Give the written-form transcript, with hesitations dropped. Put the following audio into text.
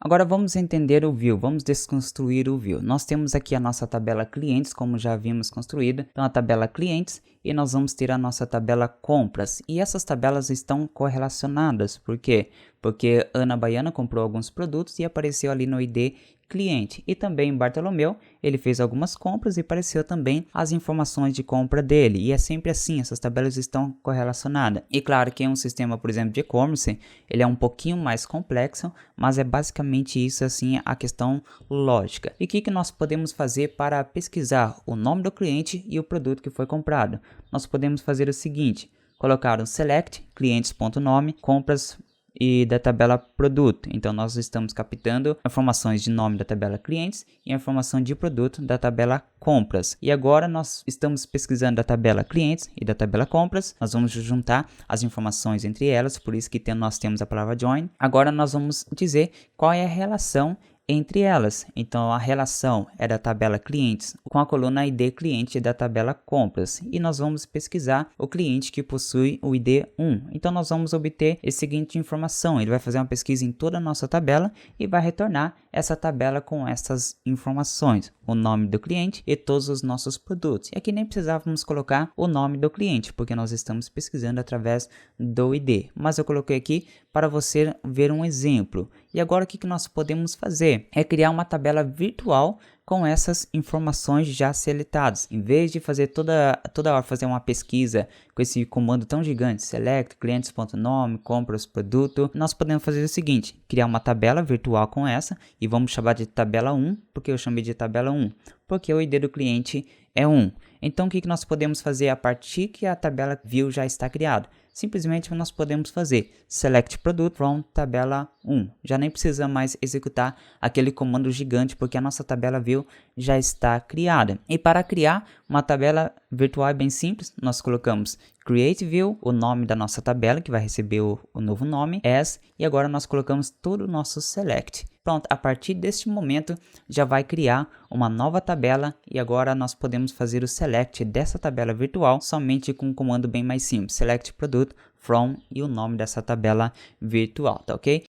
Agora vamos entender o view, vamos desconstruir o view. Nós temos aqui a nossa tabela clientes, como já vimos construída. Então a tabela clientes e nós vamos ter a nossa tabela compras. E essas tabelas estão correlacionadas. Por quê? Porque Ana Baiana comprou alguns produtos e apareceu ali no ID cliente. E também Bartolomeu, ele fez algumas compras e apareceu também as informações de compra dele. E é sempre assim, essas tabelas estão correlacionadas. E claro que em um sistema, por exemplo, de e-commerce, ele é um pouquinho mais complexo, mas é basicamente isso assim a questão lógica. E o que nós podemos fazer para pesquisar o nome do cliente e o produto que foi comprado? Nós podemos fazer o seguinte, colocar um select clientes.nome, compras e da tabela produto. Então nós estamos captando informações de nome da tabela clientes e a informação de produto da tabela compras. E agora nós estamos pesquisando da tabela clientes e da tabela compras. Nós vamos juntar as informações entre elas, por isso que nós temos a palavra join. Agora nós vamos dizer qual é a relação entre elas. Então a relação é da tabela clientes com a coluna ID cliente da tabela compras e nós vamos pesquisar o cliente que possui o ID 1. Então nós vamos obter a seguinte informação, ele vai fazer uma pesquisa em toda a nossa tabela e vai retornar essa tabela com essas informações, o nome do cliente e todos os nossos produtos. E aqui nem precisávamos colocar o nome do cliente, porque nós estamos pesquisando através do ID, mas eu coloquei aqui para você ver um exemplo. E agora o que nós podemos fazer? É criar uma tabela virtual com essas informações já seletadas. Em vez de fazer toda hora fazer uma pesquisa com esse comando tão gigante, select clientes.nome, compras, produto, nós podemos fazer o seguinte, criar uma tabela virtual com essa e vamos chamar de tabela 1, porque eu chamei de tabela 1, porque o ID do cliente é 1. Então o que nós podemos fazer a partir que a tabela view já está criada? Simplesmente nós podemos fazer select product from tabela 1. Já nem precisa mais executar aquele comando gigante, porque a nossa tabela view já está criada. E para criar uma tabela virtual é bem simples, nós colocamos create view, o nome da nossa tabela, que vai receber o novo nome, as, e agora nós colocamos todo o nosso select. Pronto, a partir deste momento já vai criar uma nova tabela e agora nós podemos fazer o select dessa tabela virtual somente com um comando bem mais simples, select product from e o nome dessa tabela virtual, tá ok?